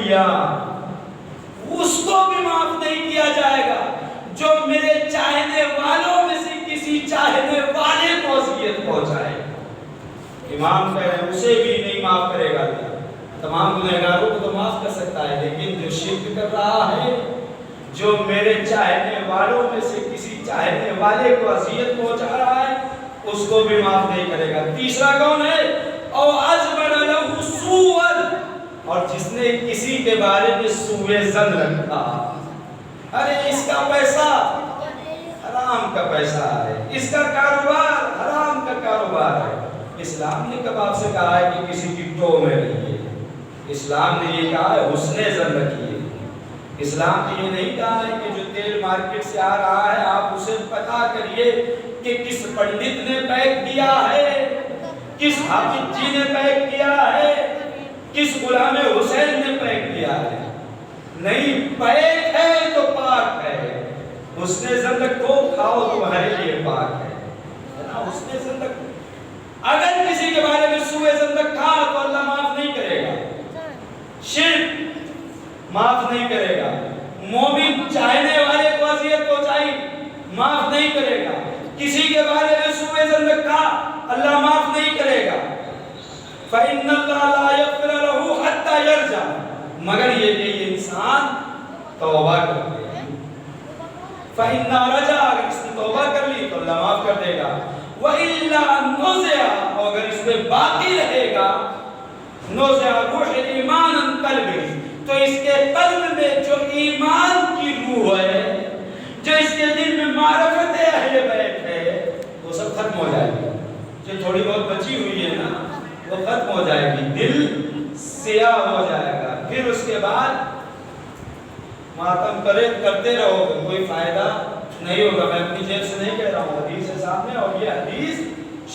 کیا اس کو بھی معاف نہیں کیا جائے گا۔ جو میرے چاہنے والوں میں سے کسی چاہنے والے کو اذیت پہنچائے، امام کہہ رہے ہیں اسے بھی نہیں معاف کرے گا اللہ۔ تمام گنہگاروں کو تو معاف کر سکتا ہے، لیکن جو شرک کر رہا ہے، جو میرے چاہنے والوں میں سے کسی چاہنے والے کو اذیت پہنچا رہا ہے، اس کو بھی معاف نہیں کرے گا۔ تیسرا کون ہے؟ او ازمر لہ سوءا، اور جس نے کسی کے بارے میں سوء ظن رکھا، ارے اس کا پیسہ حرام کا پیسہ ہے، اس کا کاروبار حرام کا کاروبار ہے۔ اسلام نے کب آپ سے کہا ہے کہ کسی کی ٹو میں رہیے؟ اسلام نے یہ کہا ہے حسن ظن رکھیے۔ اسلام نے یہ نہیں کہا ہے کہ جو تیل مارکیٹ سے آ رہا ہے آپ اسے پتا کریے کہ کس پنڈت نے پیک کیا ہے، کس حافظ جی نے پیک کیا ہے، کس غلام حسین نے پیک کیا ہے۔ نہیں، پیک ہے تو پاک ہے۔ حسن ظن رکھو، کھاؤ تمہارے لیے پاک ہے نا، حسن ظن رکھو۔ اگر کسی کے بارے میں سوء ظن رکھا تو اللہ معاف نہیں کرے گا، شرک معاف نہیں کرے گا، مومن چاہنے والے کو اذیت پہنچائی معاف نہیں کرے گا، کسی کے بارے میں سوء ظن رکھا اللہ معاف نہیں کرے گا۔ فإن اللہ لا یغفر لہ حتی یرجع، مگر یہ کہ یہ انسان توبہ کر لے۔ فإن رجع، اگر اس نے توبہ کر لی تو اللہ معاف کر دے گا۔ وَإِلَّا نُزِعَ، اور اگر اس میں باقی رہے گا، نُزِعَ روح ایمان قلبِ، تو اس کے قلب میں جو ایمان کی روح ہے، جو اس کے دل میں معرفت اہل بیت ہے، وہ سب ختم ہو جائے گی۔ جو تھوڑی بہت بچی ہوئی ہے نا وہ ختم ہو جائے گی، دل سیاہ ہو جائے گا۔ پھر اس کے بعد ماتم کرتے رہو گے، کوئی فائدہ نہیں ہوگا۔ میں اپنی جیب سے نہیں کہہ رہا ہوں، حدیث ہے سامنے، اور یہ حدیث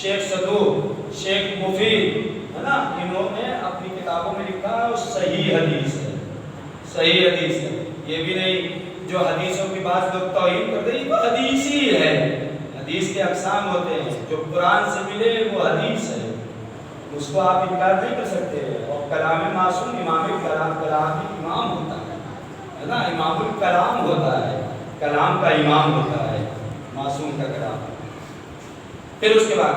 شیخ صدوق، شیخ مفید ہے نا، انہوں نے اپنی کتابوں میں لکھا ہے، وہ صحیح حدیث ہے، صحیح حدیث ہے۔ یہ بھی نہیں جو حدیثوں کی بعض لوگ توہین کرتے ہیں، وہ حدیث ہی ہے۔ حدیث کے اقسام ہوتے ہیں، جو قرآن سے ملے وہ حدیث ہے، اس کو آپ انکار نہیں کر سکتے۔ اور کلام معصوم امام کلام امام ہوتا ہے نا، امام الکلام ہوتا ہے، کلام کا امام ہوتا ہے معصوم کا کلام۔ پھر اس کے بعد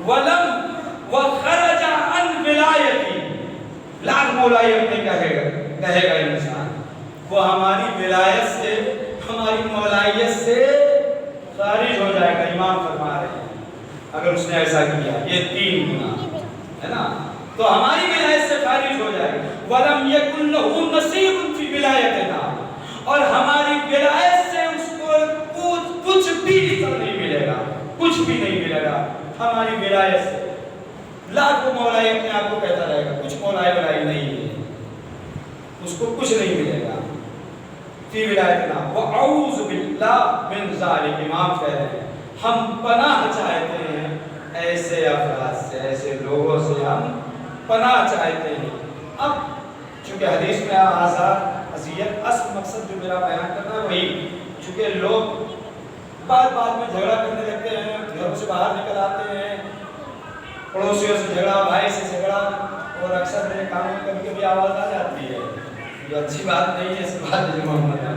وَلَمْ وَخَرَجَ عَنْ وِلَایَتِ، لاکھ مولائی اپنے کہے گا انسان، وہ ہماری ولایت سے، ہماری مولائیت سے خارج ہو جائے گا۔ امام فرما رہے ہیں اگر اس نے ایسا کیا، یہ 3 گناہ ہے نا، تو ہماری ولایت سے خارج ہو جائے گا۔ وَلَمْ يَكُنْ لَهُ نَصِيبٌ فِي وِلَایَتِنَا، اور ہماری ولایت سے اس کو کچھ بھی نہیں ملے گا، کچھ بھی نہیں ملے گا ہماری ولایت سے۔ لاکھوں مولائی اپنے آپ کو کہتا رہے گا، کچھ مولائی ولائی نہیں ہے، اس کو کچھ نہیں ملے گا۔ فی ولایتنا وَأَعُوذُ بِاللَّهِ مِنْ ذَلِكَ، امام کہہ رہے ہیں ہم پناہ چاہتے ہیں ایسے افراد سے، ایسے لوگوں سے ہم پناہ چاہتے ہیں۔ اب چونکہ حدیث میں آزار اذیت، اصل مقصد جو میرا بیان کرنا ہے وہی، چونکہ لوگ بعد میں جھگڑا کرنے لگتے ہیں، گھروں سے باہر نکل آتے ہیں، پڑوسیوں سے جھگڑا، بھائی سے جھگڑا، اور اکثر میرے کانوں میں کبھی کبھی آواز آ جاتی ہے، یہ اچھی بات نہیں ہے، اس بات میں محمد ہے۔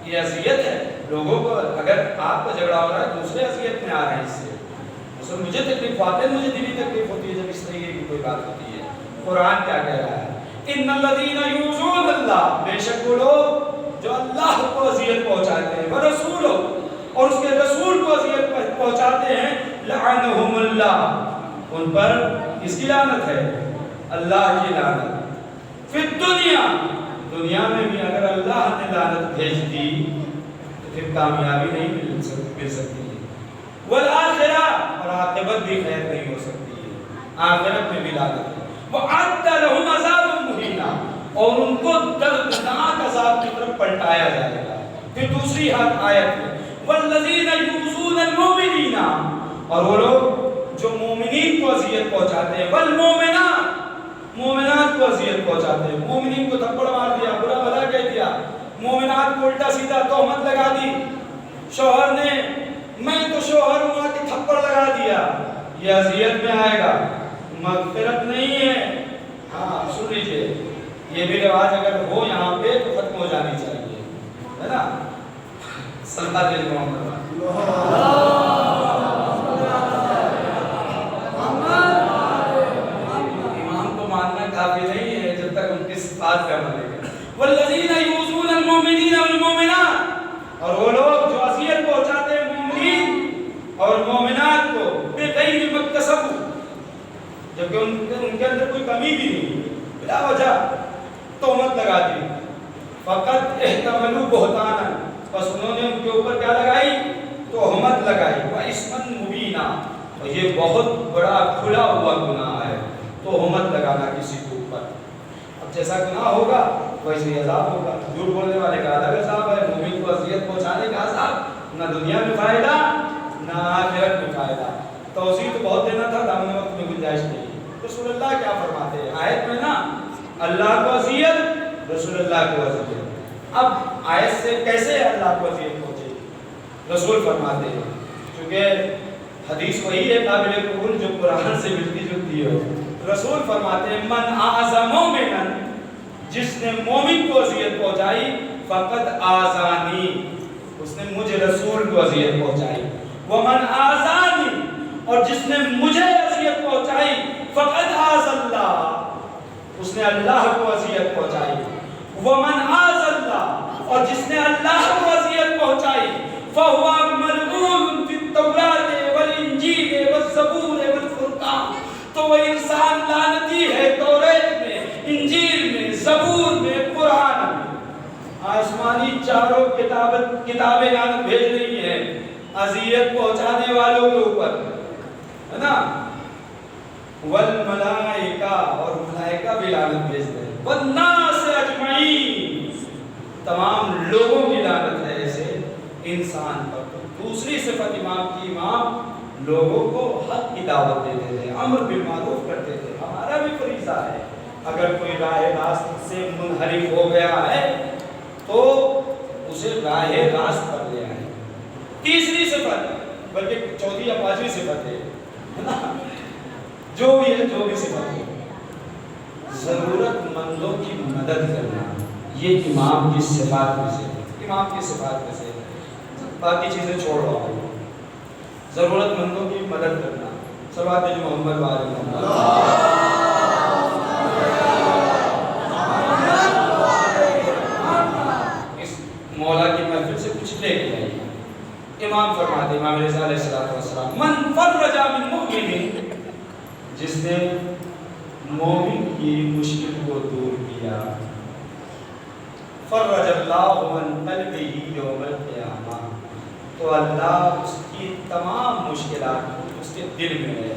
یہ اذیت ہے لوگوں کو، اگر آپ کا جھگڑا ہو رہا ہے دوسرے اذیت میں آ رہے ہیں اس سے، مثلا مجھے تکلیف آتے ہیں، مجھے دلی تکلیف ہوتی ہے جب اس طریقے کی کوئی بات ہوتی ہے۔ قرآن کیا کہہ رہا ہے؟ ان الذین یؤذون اللہ، بے شک وہ لوگ جو اللہ کو اذیت پہنچاتے ہیں، ورسولہ، اور اس کے رسول کو اذیت پہنچاتے ہیں، لعنہم اللہ، ان پر کس کی لعنت ہے؟ اللہ کی لعنت۔ فی الدنیا، دنیا میں بھی اگر اللہ نے لعنت بھیج دی تو پھر کامیابی نہیں مل سکتی ہے، والآخرہ، اور عاقبت بھی خیر نہیں ہو سکتی ہے، آخرت میں بھی لعنت ہے۔ وَأَعَدَّ لَهُمْ عَذَابًا مُهِينًا، اور ان کو دردناک عذاب کی طرف پلٹایا جائے گا۔ پھر دوسری آیت میں وَالَّذِينَ يُؤْذُونَ الْمُؤْمِنِينَ، اور وہ لوگ جو مومنین کو اذیت پہنچاتے ہیں، وَالْمُؤْمِنَاتِ، مومنات کو اذیت پہنچاتے ہیں، مومنین کو تھپڑ مار دیا، برا بھلا کہہ دیا، مومنات کو الٹا سیدھا تہمت لگا دی، شوہر نے میں تو شوہر ہوا کہ تھپڑ لگا دیا، یہ اذیت میں آئے گا، مغفرت نہیں ہے۔ ہاں سن لیجیے، یہ بھی رواج اگر ہو یہاں پہ تو ختم ہو جانی چاہیے، ہے نا؟ صلی اللہ علیہ وسلم۔ امام کو ماننا کافی نہیں ہے جب تک ان کی صفات کا عمل ہے۔ والذین یؤذون المؤمنین والمؤمنات، اور وہ لوگ جو اذیت پہنچاتے ہیں مومنین اور مومنات کو بغیر ما اکتسبوا، جبکہ ان کے اندر کوئی کمی بھی نہیں، بلا وجہ تہمت لگا دی، فقط احتملوا بہتانا، بس انہوں نے ان کے اوپر کیا لگائی؟ تہمت لگائی، واسما مبینا، اور یہ بہت بڑا کھلا ہوا گناہ ہے تہمت لگانا کسی کے اوپر۔ اب جیسا گناہ ہوگا ویسے ہی عذاب ہوگا۔ جھوٹ بولنے والے کا الگ عذاب ہے، مومن کو اذیت پہنچانے کا عذاب، نہ دنیا میں فائدہ نہ آخرت میں فائدہ۔ توضیح تو بہت دینا تھا، دامن وقت میں گنجائش نہیں۔ رسول اللہ کیا فرماتے ہیں آیت میں نا؟ اللہ کو اذیت، رسول اللہ کو اذیت۔ اب آیت سے کیسے اللہ کو اذیت پہنچے؟ رسول فرماتے ہیں، کیونکہ حدیث وہی ہے قابل قبول جو قرآن سے ملتی جلتی ہو۔ رسول فرماتے ہیں من اعظ مومنا، جس نے مومن کو اذیت پہنچائی، فقط آزانی، اس نے مجھے رسول کو اذیت پہنچائی، ومن آزانی، اور جس نے مجھے اذیت پہنچائی، فقط آز اللہ، اس نے اللہ کو اذیت پہنچائی، ومن آز اللہ، اور جس نے اللہ کو اذیت پہنچائی، فہو ملعون فی التوراۃ والانجیل والزبور والفرقان، تو وہ انسان لعنتی ہے توریت میں، انجیل میں، زبور میں، قرآن میں۔ آسمانی چاروں کتابیں لعنت بھیج رہی ہیں اذیت پہنچانے والوں کے اوپر، ہے نا؟ والملائکہ، اور ملائکہ بھی لعنت بھیجتے ہیں، والناس اجمعین، تمام لوگوں کی لعنت ہے ایسے انسان پر۔ دوسری صفت امام کی، امام لوگوں کو حق کی دعوت دیتے تھے، امر بالمعروف کرتے تھے۔ ہمارا بھی فریضہ ہے، اگر کوئی راہ راست سے منحرف ہو گیا ہے تو اسے راہ راست پر لے آئے۔ تیسری صفت، بلکہ چوتھی یا پانچویں صفت ہے نا، جو بھی ہے، جو بھی صفت ہے، ضرورت مندوں کی مدد کرنا، یہ امام کی صفات میں سے، امام کی صفات میں سے، باقی چیزیں چھوڑ رہا ہوں۔ ضرورت مندوں کی مدد کرنا، صلوات محمد وعلی محمد۔ اس مولا کی محفل سے کچھ لے کے آئیے۔ امام فرماتے، امام رضا علیہ السلام، من فرج من مؤمن، جس نے مومن کی مشکل کو دور کیا، فرج اللہ من قلبہ یوم القیامہ، تو اللہ اس کی تمام مشکلات اس کے دل میں ہے۔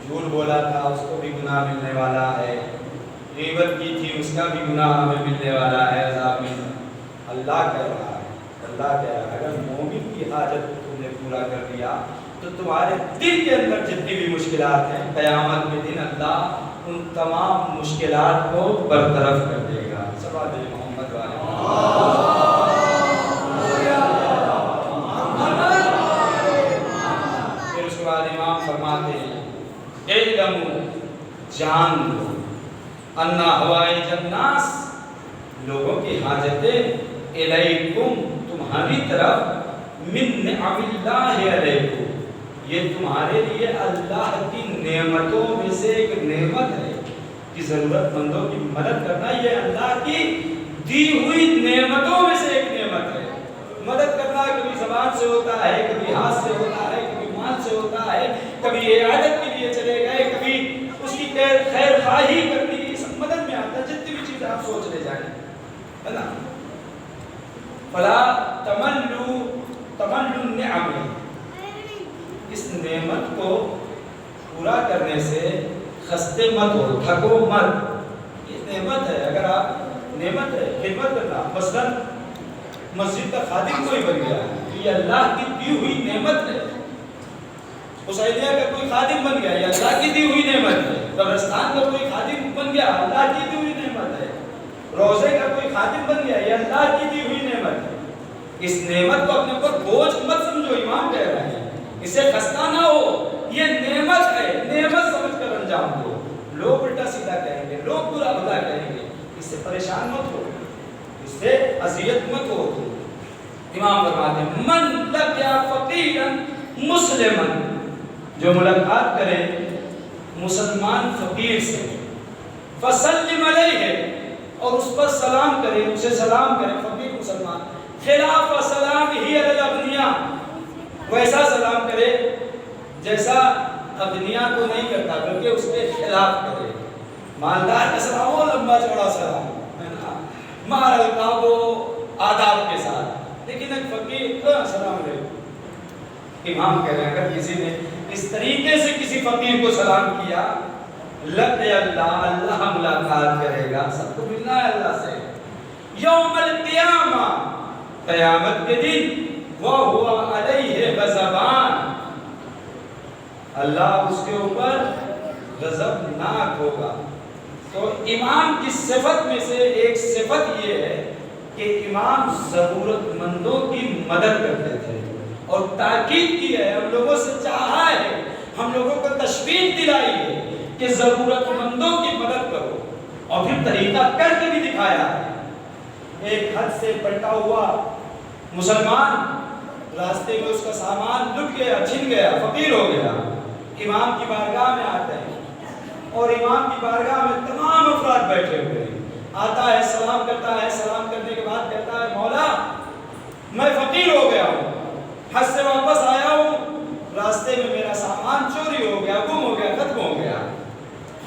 جھوٹ بولا تھا، اس کو بھی گناہ ملنے والا ہے، غیبت کی تھی، اس کا بھی گناہ ہمیں ملنے والا ہے عذاب میں۔ اللہ کہہ رہا ہے، اللہ کہہ رہا ہے، اگر مومن کی حاجت تم نے پورا کر دیا تو تمہارے دل کے اندر جتنی بھی مشکلات ہیں، قیامت کے دن اللہ ان تمام مشکلات کو برطرف کر دے گا۔ صلوات محمد والے پھر اس کے بعد امام فرماتے ہیں، اعلموا، جان لو، انا حوائج الناس، لوگوں کی حاجتیں، الیکم، تمہاری طرف، من نعم اللہ علیکم، یہ تمہارے لیے اللہ کی نعمتوں میں سے ایک نعمت ہے کہ ضرورت مندوں کی مدد کرنا، یہ اللہ کی دی ہوئی نعمتوں میں سے ایک نعمت ہے۔ مدد کرنا کبھی زبان سے ہوتا ہے، کبھی ہاتھ سے ہوتا ہے، کبھی مال سے ہوتا ہے، کبھی عادت کے لیے چلے گئے، کبھی اس کی خیر خواہی کرنی، یہ سب مدد میں آتا ہے۔ جتنی بھی چیزیں آپ سوچ لے جائیں، ہے نا؟ فلا تملوا النعم، اس نعمت کو پورا کرنے سے خستے مت ہو، تھکو مت، یہ نعمت ہے۔ اگر آپ، نعمت ہے خدمت کرنا، مثلا مسجد کا خادم کوئی بن گیا تو یہ اللہ کی دی ہوئی نعمت ہے۔ حسینیہ کا کوئی خادم بن گیا، یہ اللہ کی دی ہوئی نعمت ہے۔ قبرستان کا کوئی خادم بن گیا، اللہ کی دی ہوئی نعمت ہے۔ روزے کا کوئی خادم بن گیا، یہ اللہ کی دی ہوئی نعمت ہے۔ اس نعمت کو اپنے اوپر بوجھ مت سمجھو، امام کہہ رہا ہے۔ سے پریشان مت ہو، اس سے اذیت مت ہو۔ امام فرماتے ہیں من لقیا فقیرا مسلما، جو ملاقات کرے مسلمان فقیر سے، فسلم علیہ، اور اس پر سلام کرے، اسے سلام کرے، فقیر مسلمان، خلاف سلام ہی علی الاغنیاء، ویسا سلام کرے جیسا اغنیاء کو نہیں کرتا بلکہ اس کے خلاف کرے۔ مالدار کا سلام وہ لمبا چوڑا سلام ہے نا، مار القاب و آداب کے ساتھ، لیکن ایک فقیر کا سلام علیکم۔ امام کہہ رہے ہیں اگر کسی نے اس طریقے سے کسی فقیر کو سلام کیا، لقی اللہ، اللہ ملاقات کرے گا، سب کو ملنا ہے اللہ سے یوم القیامہ، قیامت کے دن، وَهُوَ عَلَيْهِ غَضَبَانِ، اللہ اس کے اوپر غضبناک ہوگا۔ تو امام کی صفت میں سے ایک صفت یہ ہے کہ امام ضرورت مندوں کی مدد کرتے تھے، اور تاکید کی ہے، ہم لوگوں سے چاہا ہے، ہم لوگوں کو تشویق دلائی ہے کہ ضرورت مندوں کی مدد کرو، اور پھر طریقہ کر کے بھی دکھایا ہے۔ ایک حد سے پلٹا ہوا مسلمان، راستے میں اس کا سامان لٹ گیا، چھن گیا، فقیر ہو گیا، امام کی بارگاہ میں آتے ہیں، اور امام کی بارگاہ میں تمام افراد بیٹھے ہوئے ہیں، آتا ہے، سلام کرتا ہے، سلام کرنے کے بعد کہتا ہے مولا میں فقیر ہو گیا ہوں، حج سے واپس آیا ہوں، راستے میں میرا سامان چوری ہو گیا، گم ہو گیا، ختم ہو گیا،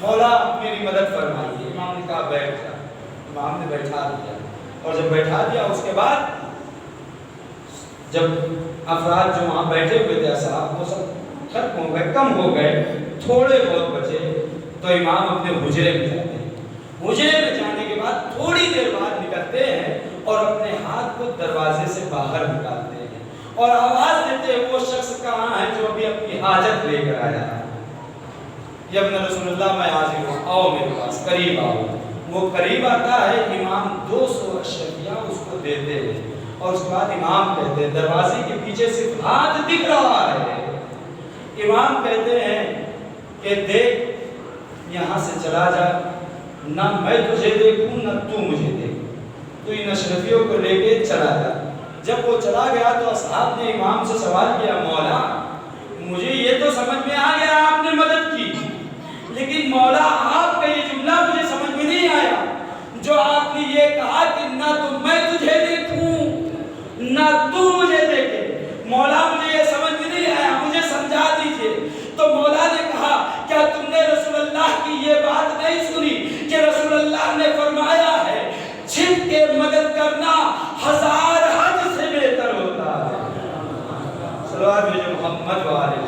مولا میری مدد فرمائیے۔ امام نے کہا بیٹھ جا، امام نے بیٹھا دیا، اور جب بیٹھا دیا اس کے بعد جب افراد جو وہاں بیٹھے ہوئے تھے اصحاب وہ سب ختم ہو گئے، کم ہو گئے، تھوڑے بہت بچے، تو امام اپنے حجرے میں جاتے ہیں، حجرے میں جانے کے بعد تھوڑی دیر بعد نکلتے ہیں اور اپنے ہاتھ کو دروازے سے باہر نکالتے ہیں اور آواز دیتے ہیں وہ شخص کہاں ہے جو ابھی اپنی حاجت لے کر آیا ہے، یا ابن رسول اللہ میں حاضر ہوں، آؤ میرے پاس، قریب آؤ۔ وہ قریب آتا ہے، امام 200 اشرفیہ اس کو دیتے ہیں، اور اس کے بعد امام کہتے ہیں، دروازے کے پیچھے صرف ہاتھ دکھ رہا ہے، امام کہتے ہیں کہ دیکھ یہاں سے چلا جا، نہ میں تجھے دیکھوں نہ تو مجھے دیکھ، تو ان اشرفیوں کو لے کے چلا جا۔ جب وہ چلا گیا تو اصحاب نے امام سے سوال کیا، مولا مجھے یہ تو سمجھ میں آ گیا آپ نے مدد کی، لیکن مولا آپ کا یہ جملہ مجھے سمجھ میں نہیں آیا، جو آپ نے یہ کہا کہ نہ تو میں تجھے دیکھوں نہ تو مجھے دیکھے، مولا مجھے یہ سمجھ میں نہیں آیا، مجھے سمجھا دیجئے۔ تو مولا نے کہا کیا تم نے رسول اللہ کی یہ بات نہیں سنی کہ رسول اللہ نے فرمایا ہے چھپ کے مدد کرنا 1000 حج سے بہتر ہوتا ہے۔ صلوات بھیجو محمد وآلہ۔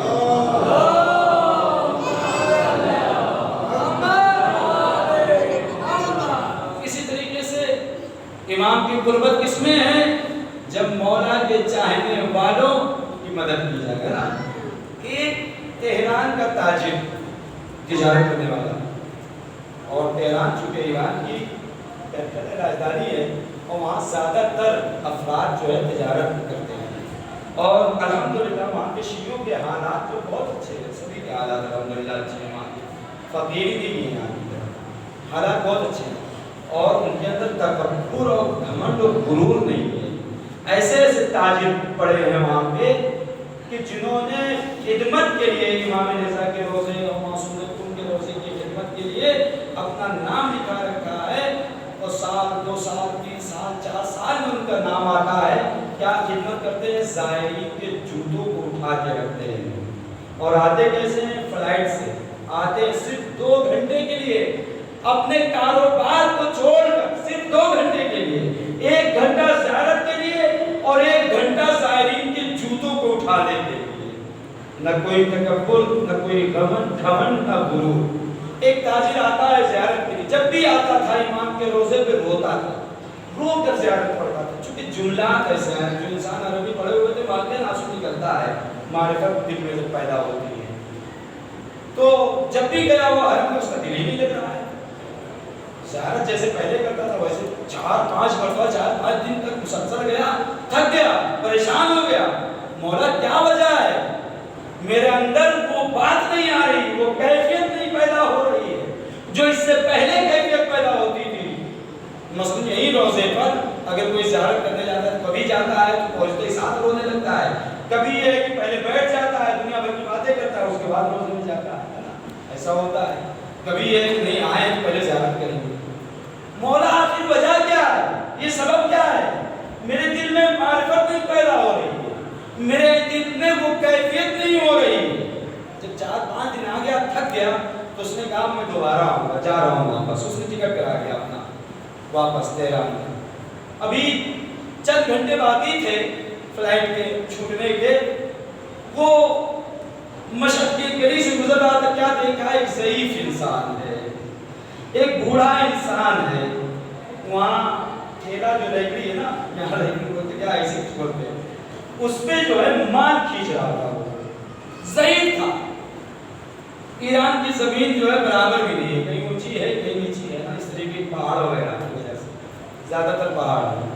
اسی طریقے سے امام کی قربت کس میں ہے؟ جب مولا کے چاہنے والوں کی مدد کی جائے گا۔ ایک تہران کا تاجر تجارت کرنے والا، اور تہران چونکہ ایران کی راجدھانی ہے اور وہاں زیادہ تر افراد جو ہے تجارت کرتے ہیں، اور الحمدللہ وہاں کے شیعوں کے حالات جو بہت اچھے ہیں، سبھی کے حالات الحمدللہ اچھے ہیں، وہاں کی فقیری بھی نہیں ہے، حالات بہت اچھے ہیں، اور ان کے اندر تکبر اور گھمنڈ اور غرور نہیں ہے۔ ایسے ایسے تاجر پڑے ہیں وہاں پہ کہ جنہوں نے خدمت کے لیے امام رضا کے روزے اور معصوم کے روزے کی خدمت کے لیے اپنا نام لکھا رکھا ہے، اور سال 2 سال 3 سال 4 سال میں ان کا نام آتا ہے، کیا خدمت کرتے ہیں؟ زائرین کے جوتوں کو اٹھا کے رکھتے ہیں، اور آتے کیسے ہیں؟ فلائٹ سے آتے ہیں، صرف 2 گھنٹے کے لیے، اپنے کاروبار کو چھوڑ کر صرف 2 گھنٹے کے لیے، 1 گھنٹہ زیارت کے لیے اور 1 گھنٹہ زائرین کے جوتوں کو اٹھانے کے لیے، نہ کوئی تکبر، نہ کوئی گھمنڈ، نہ غرور۔ ایک تاجر آتا ہے زیارت کے لیے، جب بھی آتا تھا امام کے روزے پہ روتا تھا، رو کر زیارت پڑھتا تھا، چونکہ جملات ایسے ہیں جو انسان عربی پڑھے ہوئے تھے واقعی آنسو نکلتا ہے، معرفت دل میں جب پیدا ہوتی ہے، تو جب بھی گیا وہ حرم میں اس کا دل ہی نہیں لگ رہا ہے، زیارت جیسے پہلے کرتا تھا ویسے 4-5 مرتبہ 4-5 دن تک مسلسل گیا، تھک گیا، پریشان ہو گیا، مولا کیا وجہ ہے؟ میرے اندر وہ بات نہیں آ رہی، وہ کیفیت نہیں پیدا ہو رہی ہے جو اس سے پہلے کیفیت پیدا ہوتی تھی۔ اگر کوئی زیارت کرنے جاتا ہے کبھی جاتا ہے تو پہنچتے ہی ساتھ رونے لگتا ہے، کبھی یہ ہے کہ پہلے بیٹھ جاتا ہے دنیا بھر کی باتیں کرتا ہے اس کے بعد روزے میں جاتا ہے نا، ایسا ہوتا ہے۔ کبھی یہ ہے کہ نہیں آئے تو پہلے زیارت کریں گے۔ مولا آخر وجہ کیا ہے، یہ سبب کیا ہے؟ میرے دل میں معرفت نہیں پیدا ہو رہی ہے، میرے دل میں وہ کیفیت نہیں ہو رہی ہے۔ جب 4-5 دن آ گیا تھک گیا تو اس نے کہا میں دوبارہ آؤں گا، جا رہا ہوں واپس۔ اس نے ٹکٹ کرا گیا اپنا واپس تہران کا۔ ابھی چند گھنٹے باقی تھے فلائٹ کے چھوٹنے کے، وہ مشہد کی گلی سے گزر رہا تھا، کیا دیکھا؟ ایک ضعیف انسان ہے، ایک بوڑھا انسان ہے، وہاں ٹھیلا جو لکڑی ہے نا، یہاں لکڑی بولتے کیا ایسے کچھ بولتے ہیں، اس پہ جو ہے مال کھینچ رہا تھا، وہ ضعیف تھا۔ ایران کی زمین جو ہے برابر بھی نہیں ہے، کہیں اونچی ہے کہیں نیچی ہے نا، اس طریقے کے پہاڑ وغیرہ کی وجہ سے زیادہ تر پہاڑ ہے،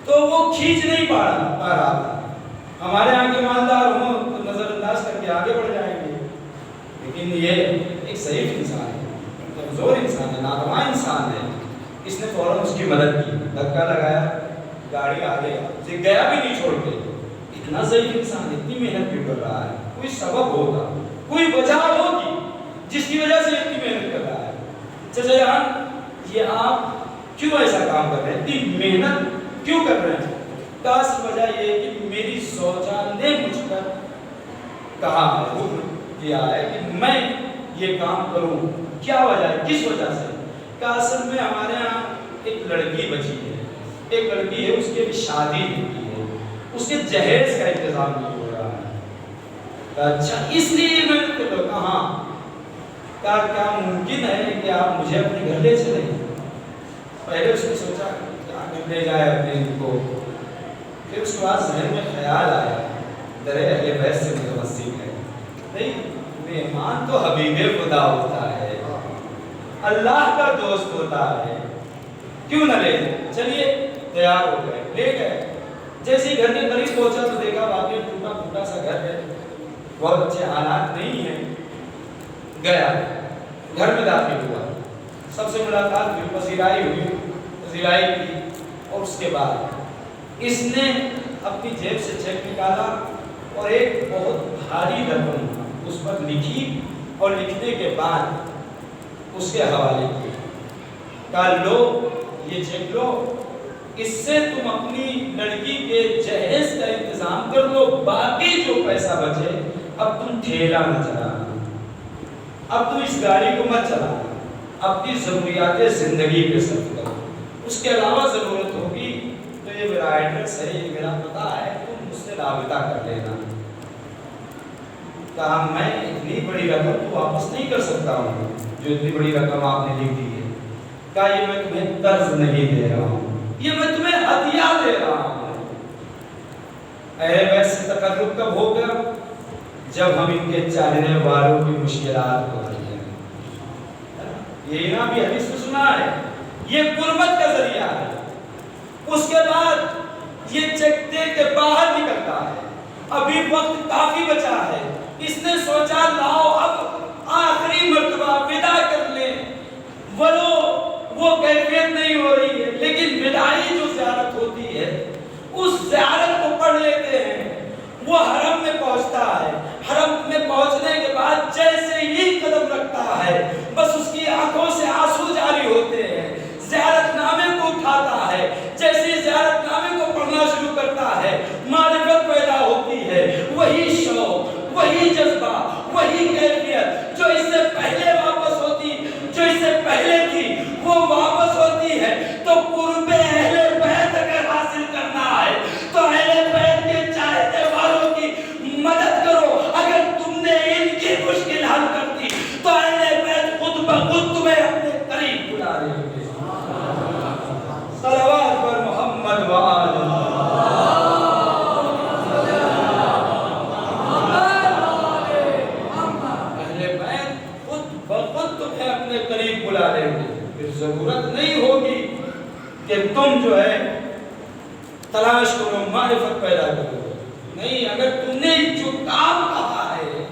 تو وہ کھینچ نہیں پا رہا تھا۔ ہمارے یہاں کے مالدار ہوں تو نظر انداز کر کے آگے بڑھ جائیں گے، لیکن یہ ایک ضعیف انسان ہے، کمزور انسان ہے، ناتواں انسان ہے۔ اس نے فوراً اس کی مدد کی، دھکا لگایا، گاڑی آگے گیا بھی نہیں چھوڑ کے۔ اتنا ضعیف انسان اتنی محنت کیوں کر رہا ہے؟ کوئی سبب ہوگا، کوئی وجہ ہوگی جس کی وجہ سے اتنی محنت کر رہا ہے۔ چچا جان یہ آپ کیوں ایسا کام کر رہے ہیں، اتنی محنت کیوں کر رہے ہیں؟ خاص وجہ یہ ہے کہ میری زوجہ نے مجھ پر کہا ہے، حکم کیا ہے کہ میں یہ کام کروں۔ کیا وجہ ہے، کس وجہ سے؟ کہ اصل میں ہمارے یہاں ایک لڑکی بچی ہے، ایک لڑکی ہے، اس کی ابھی شادی ہوئی ہے، اس کے جہیز کا انتظام نہیں ہو رہا ہے۔ اچھا اس لیے میں نے کہا کیا ممکن ہے کہ آپ مجھے اپنے گھر لے چلیں؟ پہلے اس نے سوچا کیا گھر لے جائے اپنے ان کو، پھر اس کے بعد ذہن میں خیال آیا در اہل بیت سے متوسط ہے، نہیں مہمان تو حبیب خدا ہوتا ہے، اللہ کا دوست ہوتا ہے، کیوں نہ لے جائے؟ چلیے تیار ہو گئے، لے گئے۔ جیسے ہی گھر کے قریب پہنچا تو دیکھا واقعی ٹوٹا پھوٹا سا گھر ہے، بہت اچھے حالات نہیں ہیں۔ گیا گھر میں داخل ہوا، سب سے ملاقات ہوئی، پذیرائی ہوئی، پذیرائی کی، اور اس کے بعد اس نے اپنی جیب سے چیک نکالا اور ایک بہت بھاری رقم اس پر لکھی، اور لکھنے کے بعد اس کے حوالے کی، کہا لو یہ چیک لو، اس سے تم اپنی لڑکی کے جہیز کا انتظام کر لو، باقی جو پیسہ بچے اب تم ٹھیلا نہ چلانا، اب تم اس گاڑی کو مت چلانا، اپنی ضروریات زندگی پہ صرف کرو، اس کے علاوہ ضرورت ہوگی تو یہ میرا ایڈریس ہے، یہ میرا پتہ ہے، تم مجھ سے رابطہ کر لینا۔ کہا میں اتنی بڑی رقم تو واپس نہیں کر سکتا ہوں جو اتنی بڑی رقم آپ نے لکھ دی ہے۔ کہا یہ میں تمہیں قرض نہیں دے رہا ہوں، یہ میں تمہیں ہدیہ دے رہا ہوں۔ اہل بیت سے تقرب کب ہوگا؟ جب ہم ان کے چاہنے والوں کی مشکلات کو حل کریں۔ یہی نا بھی حدیث میں سنا ہے، یہ قربت کا ذریعہ ہے۔ اس کے بعد یہ چیک دے کے باہر نکلتا ہے، ابھی وقت کافی بچا ہے، اس نے سوچا لاؤ اب آخری مرتبہ ودا کر لیں، ولو وہ کیفیت نہیں ہو رہی ہے لیکن وداعی جو زیارت ہوتی ہے اس زیارت کو پڑھ لیتے ہیں۔ وہ حرم میں پہنچتا ہے، حرم میں پہنچنے کے بعد جیسے ہی قدم رکھتا ہے بس اس کی آنکھوں سے آنسو جاری ہوتے ہیں، زیارت نامے کو اٹھاتا ہے، جیسے ہی زیارت نامے کو پڑھنا شروع کرتا ہے معرفت پیدا ہوتی ہے، وہی شوق، وہی جذبہ، وہی کیفیت جو اس سے پہلے واپس ہوتی، جو اس سے پہلے تھی وہ واپس ہوتی ہے۔ تو قرب اہل بیت اگر حاصل کرنا ہے تو اہل بیت کے چاہتے والوں کی مدد کرو، اگر تم نے ان کی مشکل حل کر دی تو اہل بیت خود بخود تمہیں اپنے قریب بلا لیں گے۔ صلوات پر محمد و آل قریب بلا لیں گے، پھر ضرورت نہیں ہوگی کہ تم جو ہے تلاش کرو، معرفت پیدا کرو۔ نہیں، اگر تم نے جو کام کہا ہے،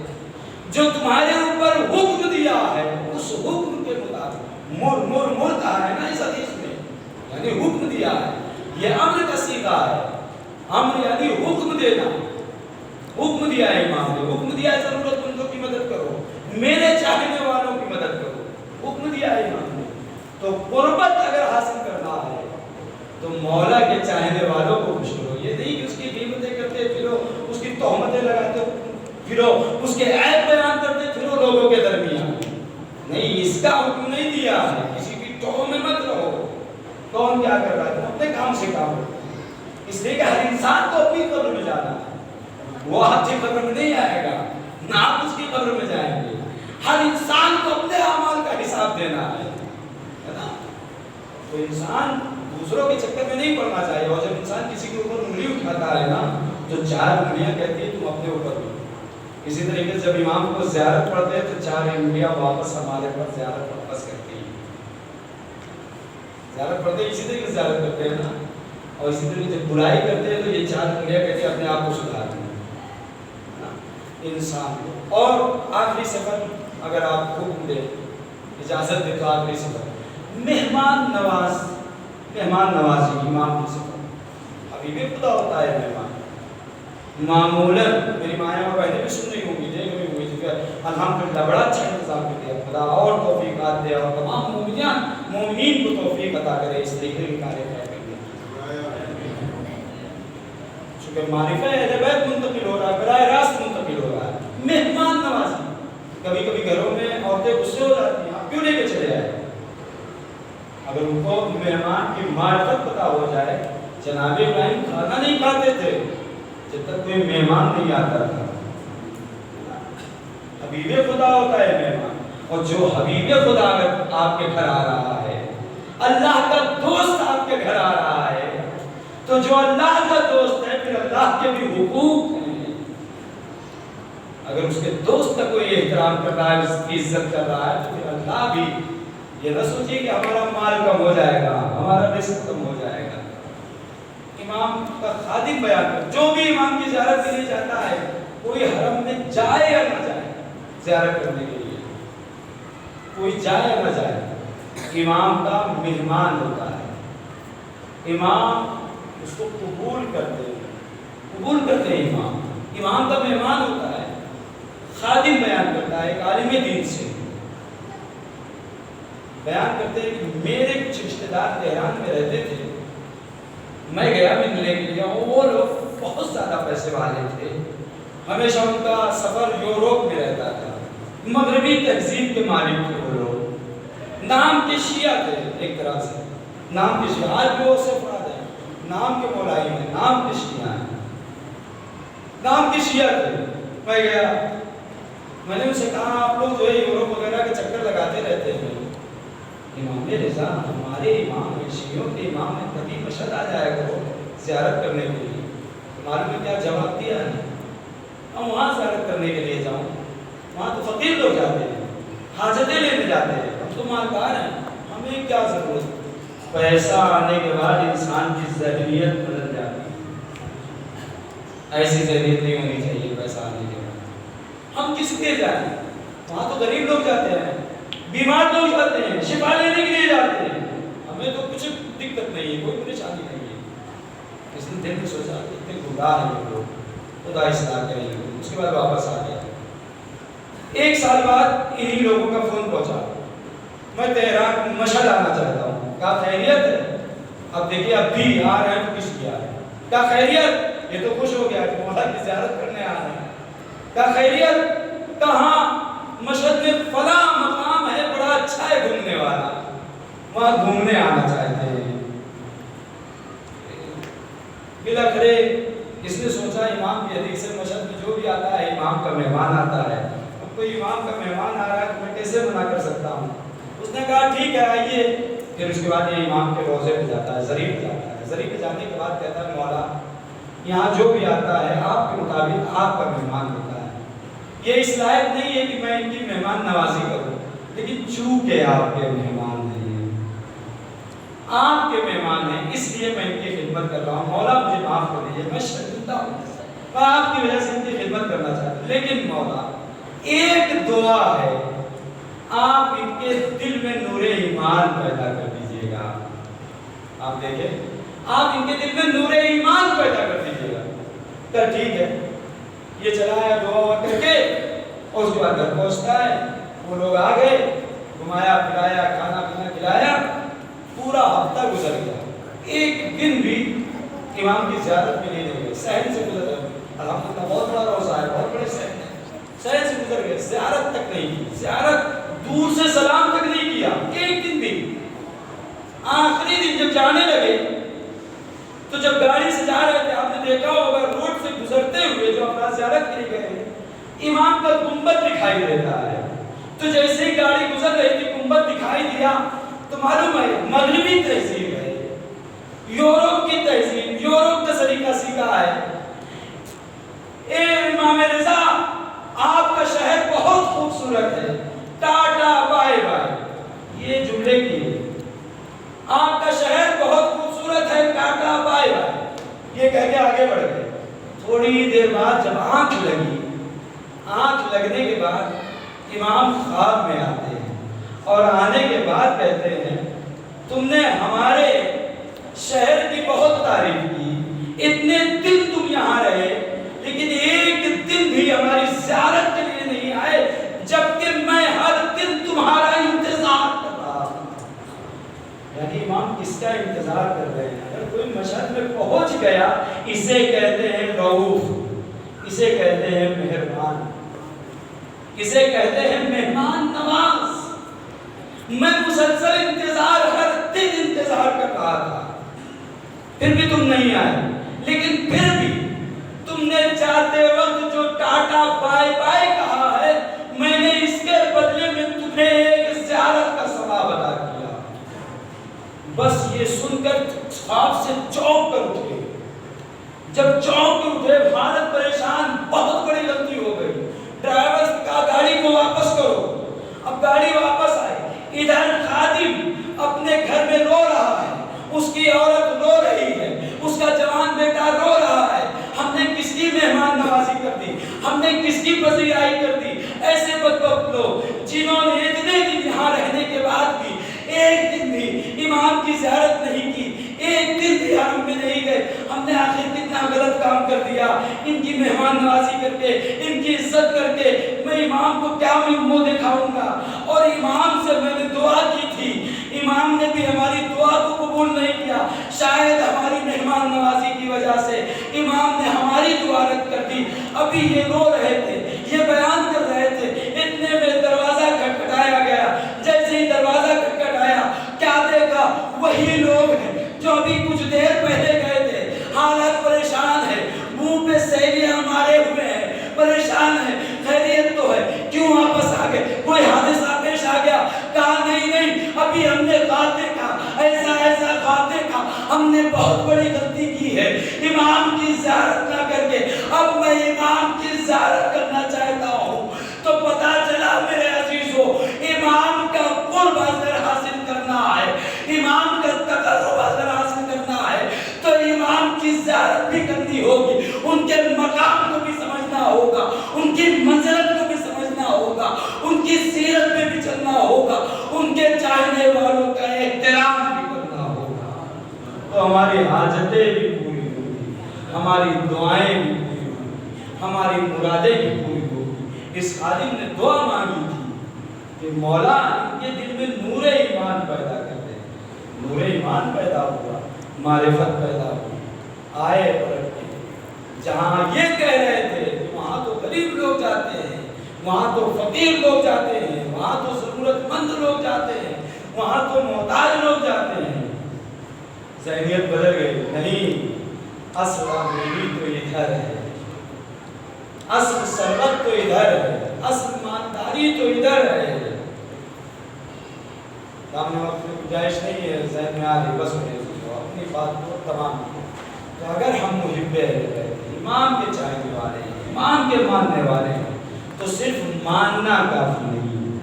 جو تمہارے اوپر حکم دیا ہے، اس حکم کے مطابق مر کہا ہے نا اس حدیث میں، یعنی حکم دیا ہے، یہ امر کا صیغہ ہے. امر یعنی حکم دینا. حکم دیا ہے امام نے, حکم دیا ہے ضرورت مندوں کی مدد کرو, میرے چاہنے والوں کی مدد کرو. حکم دیا ہے امام نے. تو قربت اگر حاصل کرنا ہے تو مولا کے چاہنے والوں کو خوش کرو. یہ نہیں کہ اس کی غیبتیں کرتے پھرو, اس کی تہمتیں لگاتے پھرو, اس کے عیب بیان کرتے پھرو لوگوں کے درمیان. نہیں, اس کا حکم نہیں دیا ہے. کسی کی ٹوہ میں مت رہو. کون کیا کر رہا ہے تم اپنے کام سے کام کرو. اس لیے کہ ہر انسان کو اپنی قبر میں جانا ہے. وہ آپ کی قبر میں نہیں آئے گا, نہ آپ اس کی قبر میں جائیں گے. ہر انسان کو اپنے اعمال کا حساب دینا ہے نا. تو انسان دوسروں کے چکر میں نہیں پڑنا چاہیے. اور جب انسان کسی کے اوپر انگلی اٹھاتا ہے نا تو 4 انگلیاں کہتی ہے تم اپنے اوپر بھی. اسی طریقے سے جب امام کو زیارت پڑھتے ہیں تو 4 انگلیاں واپس ہمارے پر زیارت واپس کرتی ہیں. زیارت پڑھتے اسی طریقے سے زیارت کرتے ہیں نا. اور اسی طریقے سے برائی کرتے ہیں تو یہ 4 انگلیاں کہتی ہیں اپنے آپ کو سدھارنا انسان کو. اور آخری سفر اگر آپ حکم دیں, اجازت دے تو آخری سفر مہمان نوازی امام کی سفر. حبیب خدا ہوتا ہے مہمان. معمولاً میری مائیں اور بہنیں بھی سن رہی ہوں گی, دیکھ رہی ہوں گی کہ الحمدللہ بڑا اچھا انتظام کر دیا خدا, اور توفیقات دے, اور تمام مومنین کو توفیق عطا کرے اس طریقے کے کارے طے کرنے. چونکہ معرفہ اہل بیت منتقل ہو رہا ہے, براہ راست منتقل ہو رہا ہے. مہمان نوازی. کبھی کبھی گھروں میں عورتیں غصے ہو جاتی ہیں, آپ کیوں لے کے چلے آئے. اگر ان کو مہمان کی معرفت پتہ ہو جائے, جناب ابراہیم کھانا نہیں کھاتے تھے جب تک کوئی مہمان نہیں آتا تھا. حبیب خدا ہوتا ہے مہمان. اور جو حبیب خدا اگر آپ کے گھر آ رہا ہے, اللہ کا دوست آپ کے گھر آ رہا ہے, تو جو اللہ کا دوست ہے پھر اللہ کے بھی حقوق ہیں. اگر اس کے دوست کا کوئی احترام کر رہا ہے, اس کی عزت کر رہا ہے, تو پھر اللہ بھی یہ نہ سوچیے کہ ہمارا مال کم ہو جائے گا, ہمارا رزق کم ہو جائے گا. امام کا خادم بیان کر, جو بھی امام کی زیارت کے لیے جاتا ہے, کوئی حرم میں جائے یا نہ جائے زیارت کرنے کے لیے, کوئی جائے یا نہ جائے, امام کا مہمان ہوتا ہے. امام اس کو قبول کرتے ہیں. امام کا مہمان ہوتا ہے. خادم بیان کرتا ہے, ایک عالم دین سے بیان کرتے ہیں کہ میرے کچھ رشتہ دار تہران میں رہتے تھے, میں گیا ملنے کے لیے, وہ لوگ بہت زیادہ پیسے والے تھے, ہمیشہ ان کا سفر یوروپ میں رہتا تھا, مغربی تہذیب کے مالک تھے وہ لوگ, نام کے شیعہ تھے. ایک طرح سے نام کے شیعہ, آج بھی وہ سے فراد ہے, نام کے مولائی ہیں, نام کے شیعہ ہیں, نام کے شیعہ تھے. میں گیا, میں نے ان سے کہا آپ لوگ جو ہے یوروپ وغیرہ کے چکر لگاتے رہتے ہیں, امام رضا ہمارے امام ہیں, شیعوں کے امام ہیں, کبھی مشہد آ جائے گا زیارت کرنے کے لیے. معلوم ہے کیا جواب دیا ہے, ہم وہاں زیارت کرنے کے لیے جاؤں, وہاں تو فقیر لوگ جاتے ہیں, حاجتیں لینے جاتے ہیں, ہم تو مالدار ہیں, ہمیں کیا ضرورت. پیسہ آنے کے بعد انسان کی ذہنیت بدل جاتی ہے. ایسی ذہنیت نہیں ہونی چاہیے. پیسہ آنے کے بعد ہم کس لیے جائیں, وہاں تو غریب لوگ جاتے ہیں, بیمار لوگ جاتے ہیں, شفا لینے کے لیے جاتے ہیں, ہمیں تو کچھ دقت نہیں ہے, کوئی پریشانی نہیں ہے. اس نے دل میں سوچا اتنے گمراہ ہیں لوگ, خدا اصلاح کریں گے. اس کے بعد واپس آ گیا. 1 سال بعد انہی لوگوں کا فون پہنچا, میں تہران مشہد آنا چاہتا ہوں. کیا خیریت ہے؟ اب دیکھیے اب بھی آ رہے ہیں تو کس کی آ رہے ہیں. کیا خیریت؟ یہ تو خوش ہو گیا کہ مولا کی زیارت کرنے آ رہے ہیں. کیا خیریت؟ کہاں؟ مشہد میں فلاں مقام ہے, بڑا اچھا ہے گھومنے والا, وہاں گھومنے آنا چاہتے ہیں. بلاخرے اس نے سوچا امام کی حدیث سے مشہد میں جو بھی آتا ہے امام کا مہمان آتا ہے, اب کوئی امام کا مہمان آ رہا ہے تو میں کیسے منع کر سکتا ہوں. اس نے کہا ٹھیک ہے آئیے. پھر اس کے بعد یہ امام کے روزے پہ جاتا ہے, زری پہ جاتا ہے. زری پہ جانے کے بعد کہتا ہے مولا یہاں جو بھی آتا ہے آپ کے مطابق آپ کا مہمان ہوتا ہے. یہ اس لائق نہیں ہے کہ میں ان کی مہمان نوازی کروں, لیکن چونکہ آپ کے مہمان ہیں, آپ کے مہمان ہیں, اس لیے میں ان کی خدمت کر رہا ہوں. مولا مجھے معاف کر دیجیے, میں شرمندہ ہوں, میں آپ کی وجہ سے ان کی خدمت کرنا چاہتا ہوں, لیکن مولا ایک دعا ہے, آپ ان کے دل میں نور ایمان پیدا کر دیجیے گا. آپ دیکھیں آپ ان کے دل میں نور ایمان پیدا کر دیجیے گا. تو ٹھیک ہے, یہ چلا ہے دعا کر کے, اور اس کے بعد گھر پہنچتا ہے. وہ لوگ آ گئے, گھمایا پلایا, کھانا پینا کھلایا, پورا ہفتہ گزر گیا. ایک دن بھی امام کی زیارت میں نہیں گئے. شہر سے گزر گئے, الحمدللہ بہت بڑا روزہ ہے, بہت بڑے شہر ہے, شہر سے گزر گئے, زیارت تک نہیں کی, زیارت دور سے سلام تک نہیں کیا ایک دن بھی. آخری دن جب جانے لگے تو جب گاڑی سے جا رہے تھے, آپ نے دیکھا ہوگا روڈ سے گزرتے ہوئے جو افراد زیارت کے لیے گئے, امام کا گنبد دکھائی دیتا ہے. تو جیسے ہی گاڑی گزر رہی تھی گنبد دکھائی دیا تو معلوم ہے مغربی تہذیب ہے, یورپ کی تہذیب, یورپ کا طریقہ سیکھا ہے. اے امام رضا, آپ کا شہر بہت خوبصورت ہے, ٹاٹا بائے بائے, یہ جملے کی, آپ کا شہر بہت خوبصورت ہے, ٹاٹا بائے بائے, یہ کہہ کے آگے بڑھ گئے. تھوڑی دیر بعد جب آنکھ لگی, آنکھ لگنے کے بعد امام خواب میں آتے ہیں اور آنے کے بعد کہتے ہیں تم نے ہمارے شہر کی بہت تعریف کی, اتنے دن تم یہاں رہے, لیکن ایک دن بھی ہماری زیارت کے لیے نہیں آئے, جبکہ میں ہر دن تمہارا انتظار کر رہا ہوں. یعنی امام کس کا انتظار کر رہے ہیں؟ اگر کوئی مشہد میں پہنچ گیا, اسے کہتے ہیں رؤوف, اسے کہتے ہیں مہربان, اسے کہتے ہیں مہمان نواز. میں مسلسل انتظار, ہر دن انتظار کر رہا تھا, پھر بھی تم نہیں آئے, لیکن پھر بھی تم نے جاتے وقت جو ٹاٹا بائے بائے کہا ہے, میں نے اس کے بدلے میں تمہیں ایک زیارت کا ثواب ادا کیا. بس یہ سن کر خواب سے چونک کر اٹھے. جب چونک کر اٹھے, حالت پریشان, بہت بڑی غلطی ہو گئی. ڈرائیور کا گاڑی کو واپس کرو. اب گاڑی واپس آئی, ادھر خادم اپنے گھر میں رو رہا ہے, اس کی عورت رو رہی ہے, اس کا جوان بیٹا رو رہا ہے. ہم نے کس کی مہمان نوازی کر دی, ہم نے کس کی پذیرائی کر دی. ایسے بدبخت لوگ جنہوں نے اتنے دن یہاں رہنے کے بعد بھی ایک دن بھی امام کی زیارت نہیں کی, ایک دن بھی حرم میں نہیں گئے. ہم نے آخر کتنا غلط کام کر دیا. ان کی مہمان نوازی کر کے, ان کی عزت کر کے میں امام کو کیا منہ دکھاؤں گا. اور امام سے میں نے دعا کی تھی, امام نے بھی ہماری دعا کو قبول نہیں کیا. شاید ہماری مہمان نوازی کی وجہ سے امام نے ہماری دعا رد کر دی. ابھی یہ رو رہے تھے, یہ بیان کر رہے تھے, اتنے میں دروازہ کھٹکھٹایا گیا. جیسے ہی دروازہ کھٹکھٹایا, کیا دیکھا, وہی لوگ ہیں جو ابھی کچھ دیر پہلے گئے تھے. حالت پریشان ہے, منہ پہ سیلیاں مارے ہوئے ہیں, پریشان ہے. خیریت تو ہے, کیوں واپس آ گئے, کوئی حادثہ پیش آ گیا؟ کہا نہیں, ابھی ہم نے خواب دیکھا, ایسا ایسا خواب دیکھا, ہم نے بہت بڑی غلطی کی ہے امام کی زیارت نہ کر کے. اب میں امام کی زیارت کرنا چاہتا ہوں. تو پتا چلا میرے عزیزو, امام کا قرب اگر حاصل کرنا ہے, امام کا تقرب اگر حاصل کرنا ہے, تو امام کی زیارت بھی کرنی ہوگی. ان کے مقام کو بھی سمجھنا ہوگا, ان کی منزلت کو بھی سمجھنا ہوگا, ان کی سیرت میں بھی چلنا ہوگا, ان کے چاہنے والوں کا احترام بھی کرنا ہوگا. تو ہماری حاجتیں بھی پوری ہوگی, ہماری دعائیں بھی پوری ہوگی, ہماری مرادیں بھی پوری ہوگی. اس خادم نے دعا مانگی تھی کہ مولا ان کے دل میں نور ایمان پیدا کر دے. نور ایمان پیدا ہوا, معرفت پیدا ہوئی, آئے پلٹ کے. جہاں یہ کہہ رہے تھے وہاں تو غریب لوگ جاتے ہیں, وہاں تو فقیر لوگ جاتے ہیں, وہاں تو ضرورت مند لوگ جاتے ہیں, وہاں تو محتاج لوگ جاتے ہیں. ذہنیت بدل گئی. نہیں, اصل آمدنی تو ادھر ہے, اصل ثروت تو ادھر ہے, اصل ایمانداری تو ادھر ہے. سامنے وقت میں گنجائش نہیں ہے, ذہن میں آ رہی, بس اپنی بات کو تمام. تو اگر ہم محب امام کے چاہنے والے ہیں, امام کے ماننے والے ہیں, تو صرف ماننا کافی نہیں.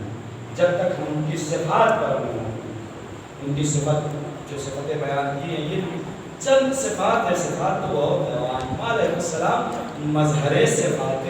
جب تک ہم ان کی صفات پر ہوں, ان کی صفت جو صفتیں بیان کی ہیں, یہ چند صفات ہے, صفات تو بہت ہے. علیہ السلام مظہر صفات